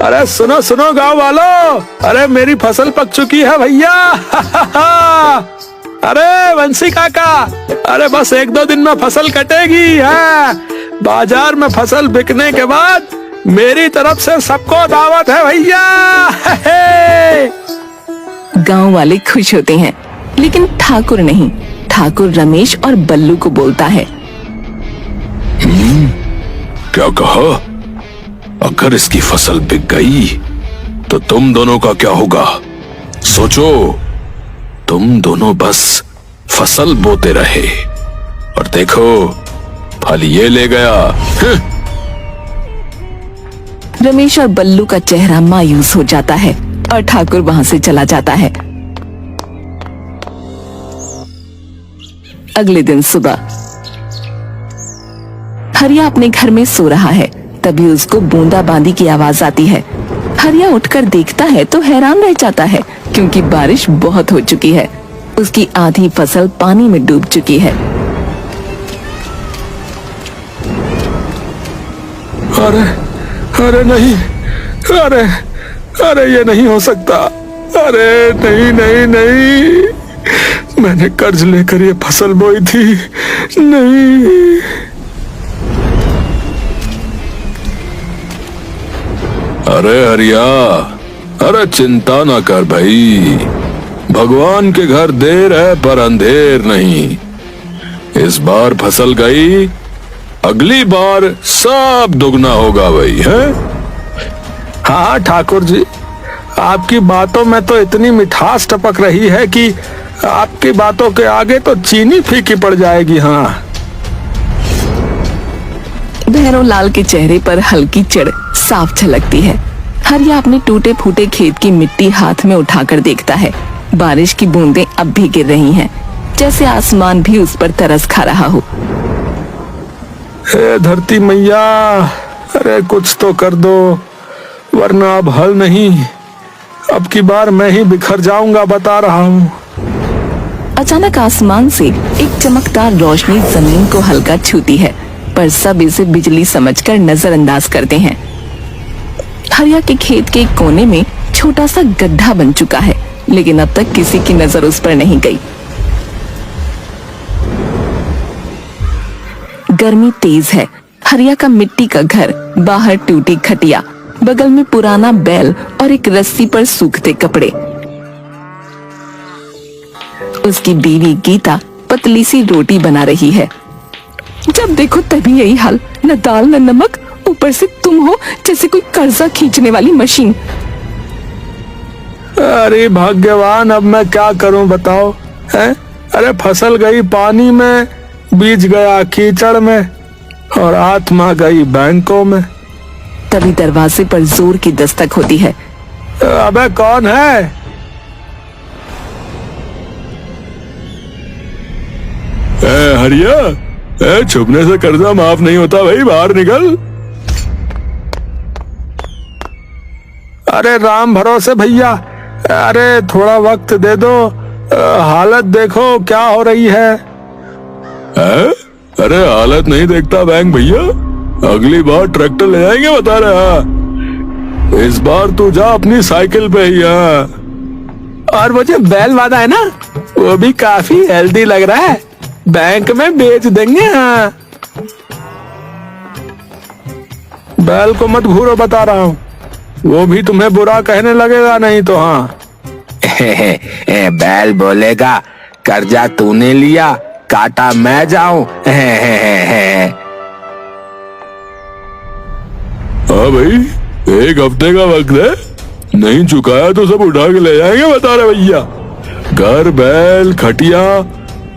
अरे सुनो सुनो गांव वालों, अरे मेरी फसल पक चुकी है भैया। अरे बंसी काका, अरे बस 1-2 दिन में फसल कटेगी है। बाजार में फसल बिकने के बाद मेरी तरफ से सबको दावत है भैया। गांव वाले खुश होते हैं, लेकिन ठाकुर नहीं। ठाकुर रमेश और बल्लू को बोलता है, क्या कहा? अगर इसकी फसल बिक गई तो तुम दोनों का क्या होगा? सोचो, तुम दोनों बस फसल बोते रहे और देखो फल ये ले गया। रमेश और बल्लू का चेहरा मायूस हो जाता है और ठाकुर वहां से चला जाता है। अगले दिन सुबह हरिया अपने घर में सो रहा है, तभी उसको बूंदाबांदी की आवाज आती है। हरिया उठकर देखता है तो हैरान रह जाता है, क्योंकि बारिश बहुत हो चुकी है। उसकी आधी फसल पानी में डूब चुकी है। अरे अरे नहीं, अरे अरे ये नहीं हो सकता। अरे नहीं नहीं नहीं, मैंने कर्ज लेकर ये फसल बोई थी। नहीं। अरे हरिया, अरे चिंता ना कर भाई, भगवान के घर देर है पर अंधेर नहीं। इस बार फसल गई, अगली बार सब दुगना होगा भाई, है? हाँ ठाकुर जी, आपकी बातों में तो इतनी मिठास टपक रही है कि आपकी बातों के आगे तो चीनी फीकी पड़ जाएगी। हाँ। भैरव लाल के चेहरे पर हल्की चिढ़ साफ झलकती है। हरिया अपने टूटे फूटे खेत की मिट्टी हाथ में उठाकर देखता है। बारिश की बूंदें अब भी गिर रही हैं, जैसे आसमान भी उस पर तरस खा रहा हो। हे धरती मैया, अरे कुछ तो कर दो, वरना अब हल नहीं। अब की बार मैं ही बिखर जाऊंगा, बता रहा हूँ। अचानक आसमान से एक चमकदार रोशनी जमीन को हल्का छूती है, पर सब इसे बिजली समझकर नजरअंदाज करते हैं। हरिया के खेत के एक कोने में छोटा सा गड्ढा बन चुका है, लेकिन अब तक किसी की नजर उस पर नहीं गई। गर्मी तेज है। हरिया का मिट्टी का घर, बाहर टूटी खटिया, बगल में पुराना बैल और एक रस्सी पर सूखते कपड़े। उसकी बीवी गीता पतली सी रोटी बना रही है। जब देखो तभी यही हाल, न दाल न नमक, ऊपर से तुम हो जैसे कोई कर्जा खींचने वाली मशीन। अरे भाग्यवान, अब मैं क्या करूं बताओ, हैं? अरे फसल गई पानी में, बीज गया कीचड़ में और आत्मा गई बैंकों में। तभी दरवाजे पर जोर की दस्तक होती है। अबे कौन है? हरिया, छुपने से कर्जा माफ नहीं होता भाई, बाहर निकल। अरे राम भरोसे भैया, अरे थोड़ा वक्त दे दो, हालत देखो क्या हो रही है। अरे हालत नहीं देखता बैंक भैया, अगली बार ट्रैक्टर ले जाएंगे बता रहा। इस बार तू जा अपनी साइकिल पे ही। और वो जो बैल वाला है ना, वो भी काफी हेल्दी लग रहा है, बैंक में बेच देंगे। हाँ, बैल को मत घूरो बता रहा हूँ, वो भी तुम्हें बुरा कहने लगेगा नहीं तो। हाँ। बैल बोलेगा कर्जा तूने लिया, काटा मैं जाऊं। हाँ भाई, 1 हफ्ते का वक्त है, नहीं चुकाया तो सब उठा के ले जाएंगे बता रहे भैया। घर बैल खटिया,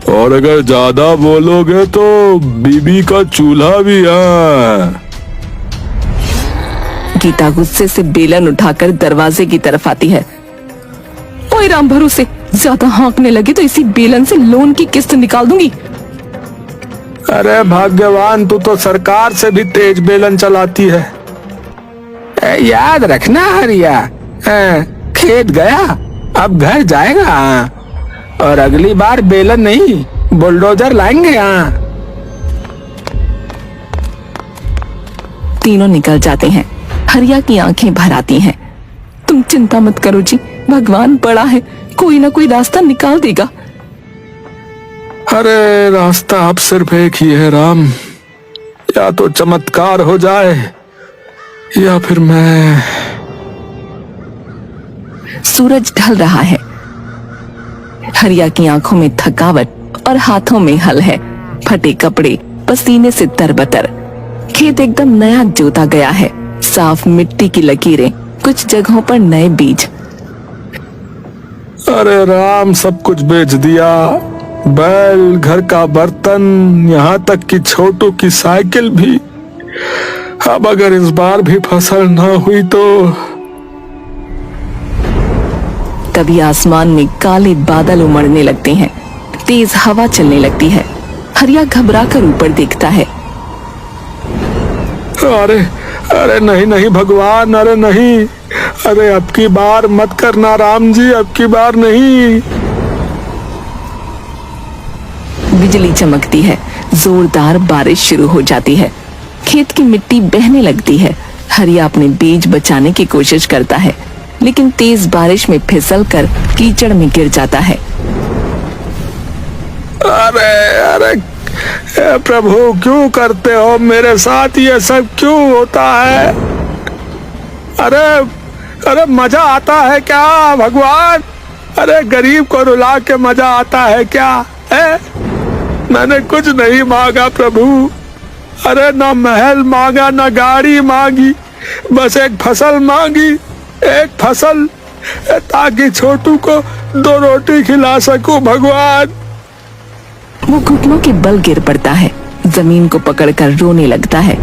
और अगर ज्यादा बोलोगे तो बीबी का चूल्हा भी। है। गीता गुस्से से बेलन उठाकर दरवाजे की तरफ आती है। ओए राम भरोसे, ज्यादा हाँकने लगे तो इसी बेलन से लोन की किस्त निकाल दूंगी। अरे भाग्यवान, तू तो सरकार से भी तेज बेलन चलाती है। याद रखना हरिया, खेत गया अब घर जाएगा, और अगली बार बेलन नहीं बुलडोजर लाएंगे। तीनों निकल जाते हैं। हरिया की आंखें भर आती हैं। तुम चिंता मत करो जी, भगवान बड़ा है, कोई ना कोई रास्ता निकाल देगा। अरे रास्ता अब सिर्फ एक ही है राम, या तो चमत्कार हो जाए या फिर मैं। सूरज ढल रहा है। हरिया की आंखों में थकावट और हाथों में हल है। फटे कपड़े, पसीने से तरबतर। खेत एकदम नया जोता गया है। साफ मिट्टी की लकीरें, कुछ जगहों पर नए बीज। अरे राम, सब कुछ बेच दिया, बैल, घर का बर्तन, यहाँ तक कि छोटू की साइकिल भी। अब अगर इस बार भी फसल ना हुई तो। तभी आसमान में काले बादल उमड़ने लगते हैं। तेज हवा चलने लगती है। हरिया घबरा कर ऊपर देखता है। अरे अरे नहीं नहीं भगवान, अरे नहीं, अरे अब की बार मत करना राम जी, अब की बार नहीं। बिजली चमकती है। जोरदार बारिश शुरू हो जाती है। खेत की मिट्टी बहने लगती है। हरिया अपने बीज बचाने की कोशिश करता है, लेकिन तेज बारिश में फिसलकर कीचड़ में गिर जाता है। अरे अरे प्रभु, क्यों करते हो मेरे साथ ये सब, क्यों होता है? अरे अरे मजा आता है क्या भगवान? अरे गरीब को रुला के मजा आता है क्या है? मैंने कुछ नहीं मांगा प्रभु। अरे ना महल मांगा, ना गाड़ी मांगी, बस एक फसल मांगी, एक फसल, ताकि छोटू को 2 रोटी खिला सकूं भगवान। वो घुटनों के बल गिर पड़ता है। जमीन को पकड़कर रोने लगता है।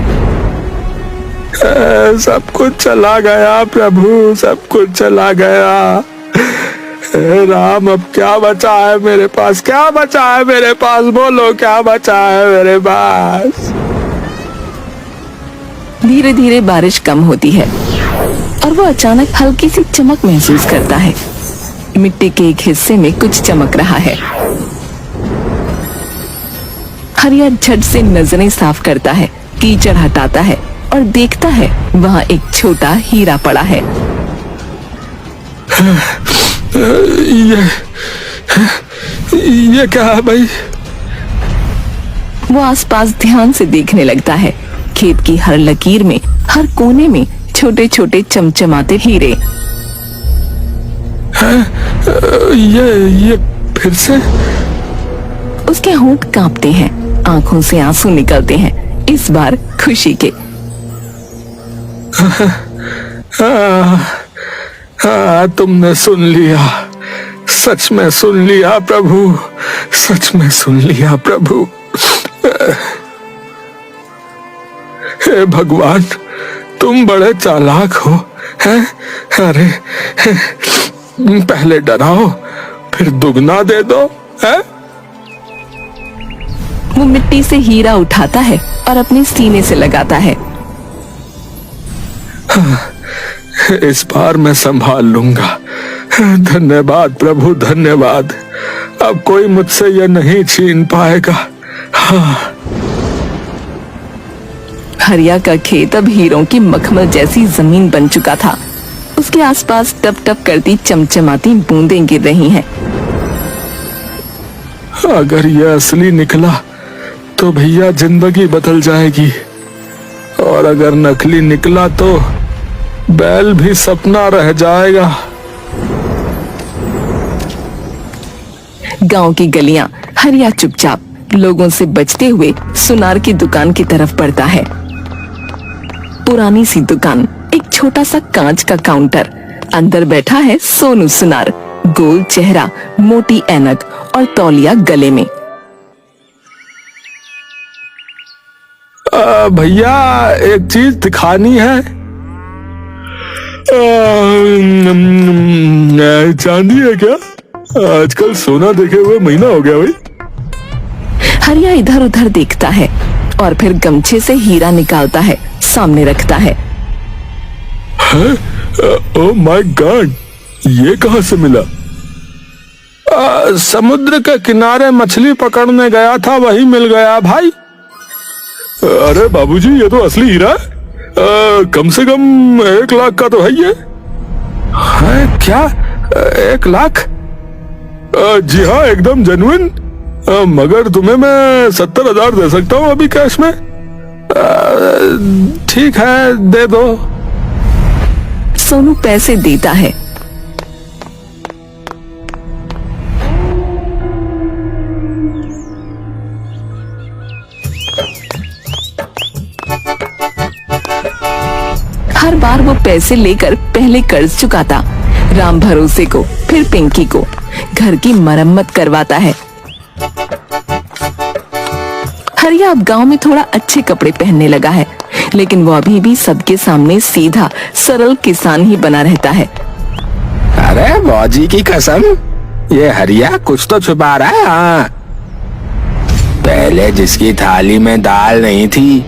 सब कुछ चला गया प्रभु, सब कुछ चला गया। राम, अब क्या बचा है मेरे पास? क्या बचा है मेरे पास? बोलो, क्या बचा है मेरे पास? धीरे धीरे बारिश कम होती है और वो अचानक हल्की सी चमक महसूस करता है। मिट्टी के एक हिस्से में कुछ चमक रहा है। हरिया झट से नजरें साफ करता है, कीचड़ हटाता है और देखता है वहाँ एक छोटा हीरा पड़ा है। ये क्या है भाई? वो आसपास ध्यान से देखने लगता है। खेत की हर लकीर में, हर कोने में छोटे छोटे चमचमाते हीरे। ये फिर से? उसके होंठ कांपते हैं, आंखों से आंसू निकलते हैं, इस बार खुशी के। तुमने सुन लिया, सच में सुन लिया प्रभु, सच में सुन लिया प्रभु। हे भगवान, तुम बड़े चालाक हो, हैं? अरे पहले डराओ, फिर दुगना दे दो, हैं? वो मिट्टी से हीरा उठाता है और अपने सीने से लगाता है। इस बार मैं संभाल लूंगा। धन्यवाद प्रभु, धन्यवाद। अब कोई मुझसे यह नहीं छीन पाएगा। हाँ। हरिया का खेत अब हीरों की मखमल जैसी जमीन बन चुका था। उसके आसपास टप टप करती चमचमाती बूंदें गिर रही हैं। अगर यह असली निकला तो भैया जिंदगी बदल जाएगी, और अगर नकली निकला तो बैल भी सपना रह जाएगा। गांव की गलियां। हरिया चुपचाप लोगों से बचते हुए सुनार की दुकान की तरफ बढ़ता है। पुरानी सी दुकान, एक छोटा सा कांच का काउंटर, अंदर बैठा है सोनू सुनार, गोल चेहरा, मोटी ऐनक और तौलिया गले में। भैया एक चीज दिखानी है। चांदी है क्या? आजकल सोना देखे हुए महीना हो गया भाई। हरिया इधर उधर देखता है और फिर गमछे से हीरा निकालता है, सामने रखता है। ओह माय गॉड, ये कहाँ से मिला? समुद्र के किनारे मछली पकड़ने गया था, वही मिल गया भाई। अरे बाबूजी, ये तो असली हीरा है। कम से कम 1 लाख का तो है ये। है क्या? 1 लाख? जी हाँ, एकदम जेन्युइन। मगर तुम्हें मैं 70,000 दे सकता हूँ अभी कैश में। ठीक है, दे दो। सोनू पैसे देता है। हर बार वो पैसे लेकर पहले कर्ज चुकाता, राम भरोसे को, फिर पिंकी को, घर की मरम्मत करवाता है। हरिया अब गांव में थोड़ा अच्छे कपड़े पहनने लगा है, लेकिन वो अभी भी सबके सामने सीधा सरल किसान ही बना रहता है। अरे मौजी की कसम, ये हरिया कुछ तो छुपा रहा है। हाँ, पहले जिसकी थाली में दाल नहीं थी,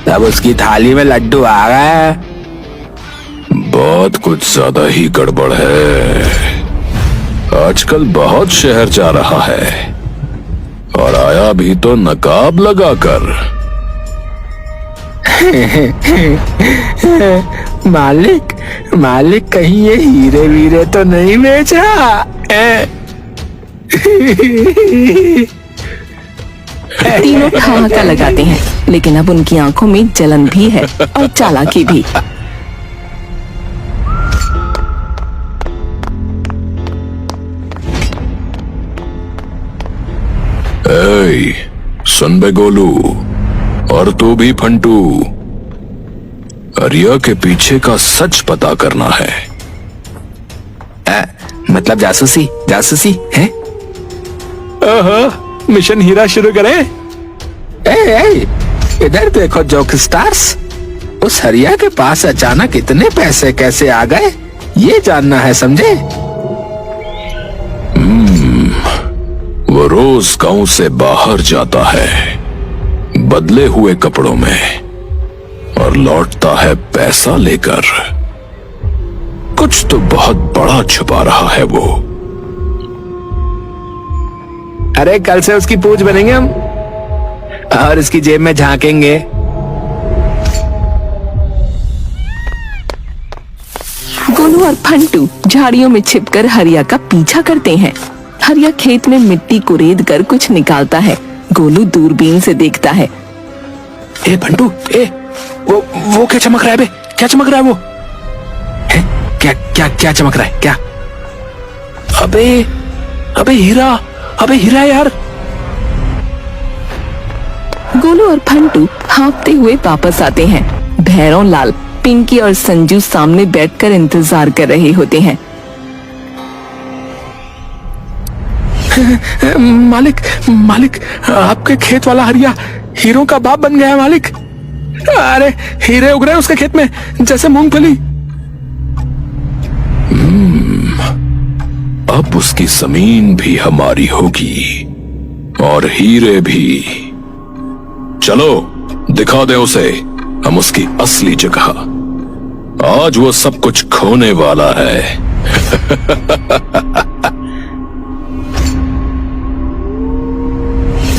अब उसकी थाली में लड्डू आ गए। बहुत कुछ ज्यादा ही गड़बड़ है। आजकल बहुत शहर जा रहा है और आया भी तो नकाब लगाकर। मालिक कहीं ये हीरे वीरे तो नहीं बेचा? तीनों ठहाका लगाते हैं, लेकिन अब उनकी आंखों में जलन भी है और चालाकी भी। ए, सुन बे गोलू, और तू भी फंटू, हरिया के पीछे का सच पता करना है। मतलब जासूसी है? मिशन हीरा शुरू करें? इधर देखो जोक स्टार्स, उस हरिया के पास अचानक इतने पैसे कैसे आ गए, ये जानना है, समझे? वो रोज गांव से बाहर जाता है बदले हुए कपड़ों में और लौटता है पैसा लेकर। कुछ तो बहुत बड़ा छुपा रहा है वो। अरे कल से उसकी पूछ बनेंगे हम और इसकी जेब में झांकेंगे। गोलू और फंटू झाड़ियों में छिपकर हरिया का पीछा करते हैं। हरिया खेत में मिट्टी कुरेद कर कुछ निकालता है। गोलू दूरबीन से देखता है। ए फंटू, वो क्या चमक रहा है बे? क्या चमक रहा है वो? है? क्या चमक रहा है? क्या? अबे हीरा यार। गोलू और फंटू हाँफते हुए वापस आते हैं। भैरव लाल, पिंकी और संजू सामने बैठकर इंतजार कर रहे होते हैं। मालिक, आपके खेत वाला हरिया हीरों का बाप बन गया है मालिक। अरे हीरे उग रहे हैं उसके खेत में जैसे मूंगफली। अब उसकी जमीन भी हमारी होगी और हीरे भी। चलो दिखा दे उसे हम उसकी असली जगह। आज वो सब कुछ खोने वाला है।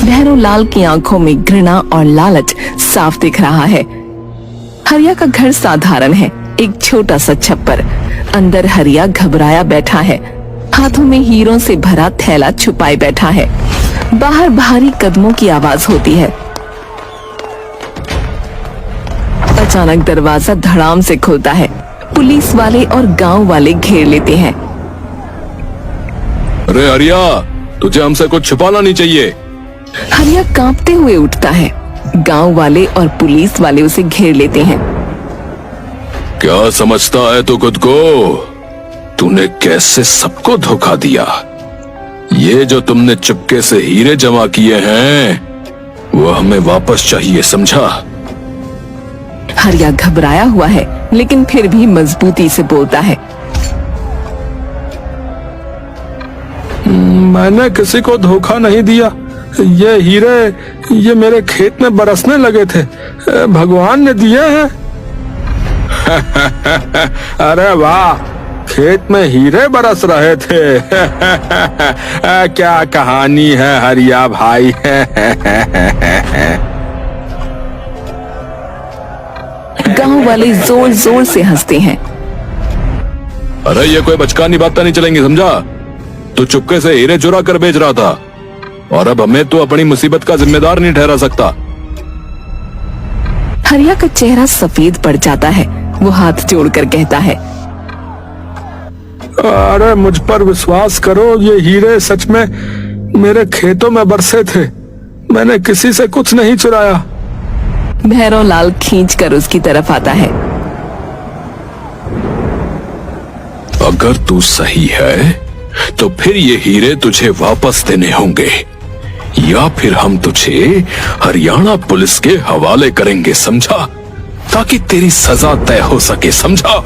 भैरव लाल की आंखों में घृणा और लालच साफ दिख रहा है। हरिया का घर साधारण है, एक छोटा सा छप्पर। अंदर हरिया घबराया बैठा है, हाथों में हीरों से भरा थैला छुपाए बैठा है। बाहर भारी कदमों की आवाज होती है। अचानक दरवाजा धड़ाम से खुलता है। पुलिस वाले और गांव वाले घेर लेते हैं। अरे हरिया, तुझे हमसे कुछ छुपाना नहीं चाहिए। हरिया कांपते हुए उठता है। गांव वाले और पुलिस वाले उसे घेर लेते हैं। क्या समझता है तू खुद को? तूने कैसे सबको धोखा दिया? ये जो तुमने चुपके से हीरे जमा किए हैं वो हमें वापस चाहिए, समझा? हरिया घबराया हुआ है, लेकिन फिर भी मजबूती से बोलता है। मैंने किसी को धोखा नहीं दिया। ये हीरे ये मेरे खेत में बरसने लगे थे, भगवान ने दिए हैं। अरे वाह, खेत में हीरे बरस रहे थे। क्या कहानी है हरिया भाई। गांव वाले जोर जोर से हंसते हैं। अरे ये कोई बचकानी बात तो नहीं चलेंगी, समझा? तू चुपके से हीरे चुरा कर बेच रहा था और अब हमें तो अपनी मुसीबत का जिम्मेदार नहीं ठहरा सकता। हरिया का चेहरा सफेद पड़ जाता है। वो हाथ जोड़कर कहता है, अरे मुझ पर विश्वास करो, ये हीरे सच में मेरे खेतों में बरसे थे। मैंने किसी से कुछ नहीं चुराया। भैरव लाल खींचकर उसकी तरफ आता है। अगर तू सही है तो फिर ये हीरे तुझे वापस देने होंगे या फिर हम तुझे हरियाणा पुलिस के हवाले करेंगे, समझा? ताकि तेरी सजा तय हो सके, समझा?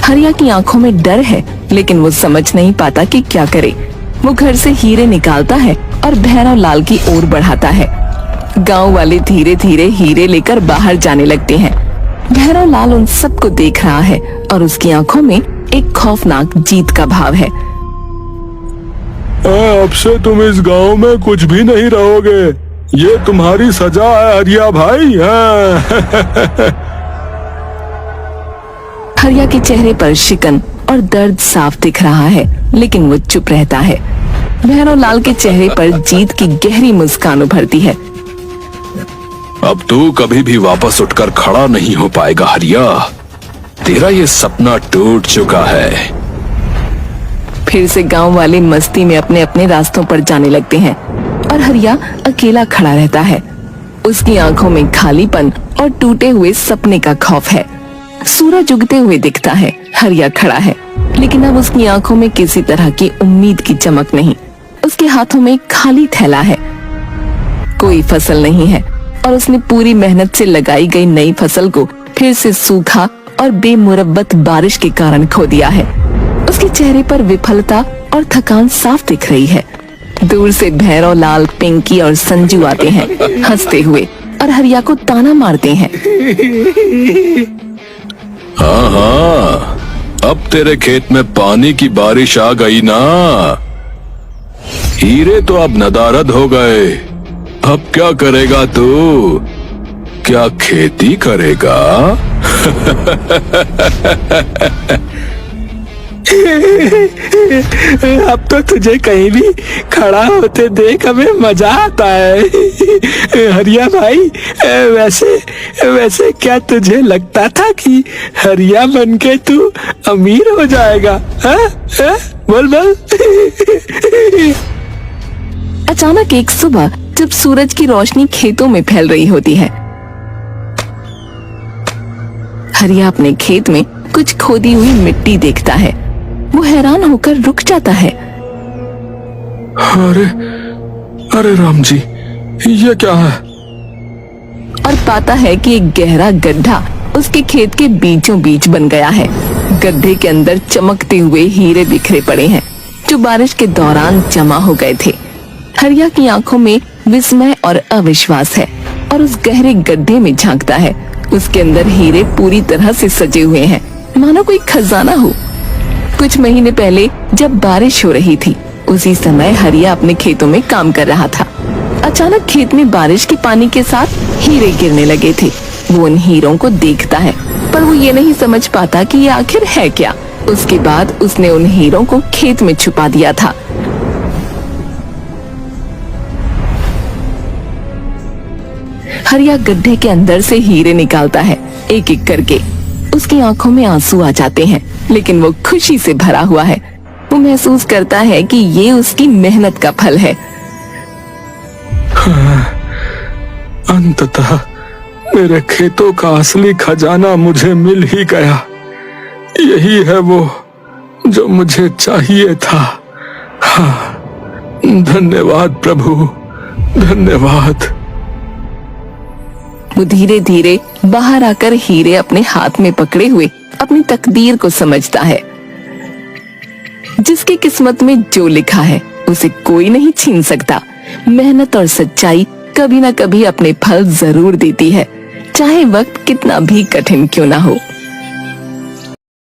हरिया की आंखों में डर है, लेकिन वो समझ नहीं पाता कि क्या करे। वो घर से हीरे निकालता है और भैरव लाल की ओर बढ़ाता है। गांव वाले धीरे धीरे हीरे लेकर बाहर जाने लगते हैं। भैरव लाल उन सबको देख रहा है और उसकी आंखों में एक खौफनाक जीत का भाव है। अब से तुम इस गांव में कुछ भी नहीं रहोगे। ये तुम्हारी सजा है हरिया भाई। हरिया के चेहरे पर शिकन और दर्द साफ दिख रहा है, लेकिन वो चुप रहता है। भैरव लाल के चेहरे पर जीत की गहरी मुस्कान उभरती है। अब तू कभी भी वापस उठकर खड़ा नहीं हो पाएगा हरिया। तेरा ये सपना टूट चुका है। फिर से गांव वाले मस्ती में अपने अपने रास्तों पर जाने लगते हैं और हरिया अकेला खड़ा रहता है। उसकी आंखों में खालीपन और टूटे हुए सपने का खौफ है। सूरज उगते हुए दिखता है। हरिया खड़ा है, लेकिन अब उसकी आंखों में किसी तरह की उम्मीद की चमक नहीं। उसके हाथों में खाली थैला है। कोई फसल नहीं है और उसने पूरी मेहनत से लगाई गई नई फसल को फिर से सूखा और बेमुरब्बत बारिश के कारण खो दिया है। उसके चेहरे पर विफलता और थकान साफ दिख रही है। दूर से भैरव लाल, पिंकी और संजू आते हैं हंसते हुए और हरिया को ताना मारते हैं। हाँ हाँ, अब तेरे खेत में पानी की बारिश आ गई ना। हीरे तो अब नदारद हो गए। अब क्या करेगा तू? क्या खेती करेगा? अब तो तुझे कहीं भी खड़ा होते देख हमें मजा आता है हरिया भाई। वैसे क्या तुझे लगता था कि हरिया बनके तू अमीर हो जाएगा? बोल बोल। अचानक एक सुबह जब सूरज की रोशनी खेतों में फैल रही होती है, हरिया अपने खेत में कुछ खोदी हुई मिट्टी देखता है। वो हैरान होकर रुक जाता है। अरे राम जी, ये क्या है? और पाता है कि एक गहरा गड्ढा उसके खेत के बीचों बीच बन गया है। गड्ढे के अंदर चमकते हुए हीरे बिखरे पड़े हैं, जो बारिश के दौरान जमा हो गए थे। हरिया की आंखों में विस्मय और अविश्वास है और उस गहरे गड्ढे में झांकता है। उसके अंदर हीरे पूरी तरह से सजे हुए हैं, मानो कोई खजाना हो। कुछ महीने पहले जब बारिश हो रही थी, उसी समय हरिया अपने खेतों में काम कर रहा था। अचानक खेत में बारिश के पानी के साथ हीरे गिरने लगे थे। वो उन हीरों को देखता है, पर वो ये नहीं समझ पाता कि ये आखिर है क्या। उसके बाद उसने उन हीरों को खेत में छुपा दिया था। हरिया गड्ढे के अंदर से हीरे निकालता है, एक एक करके। उसकी आंखों में आंसू आ जाते हैं, लेकिन वो खुशी से भरा हुआ है। वो महसूस करता है कि ये उसकी मेहनत का फल है। अंततः मेरे खेतों का असली खजाना मुझे मिल ही गया। यही है वो जो मुझे चाहिए था। हाँ, धन्यवाद प्रभु, धन्यवाद। वो धीरे धीरे बाहर आकर हीरे अपने हाथ में पकड़े हुए अपनी तकदीर को समझता है। जिसकी किस्मत में जो लिखा है उसे कोई नहीं छीन सकता। मेहनत और सच्चाई कभी ना कभी अपने फल जरूर देती है, चाहे वक्त कितना भी कठिन क्यों ना हो।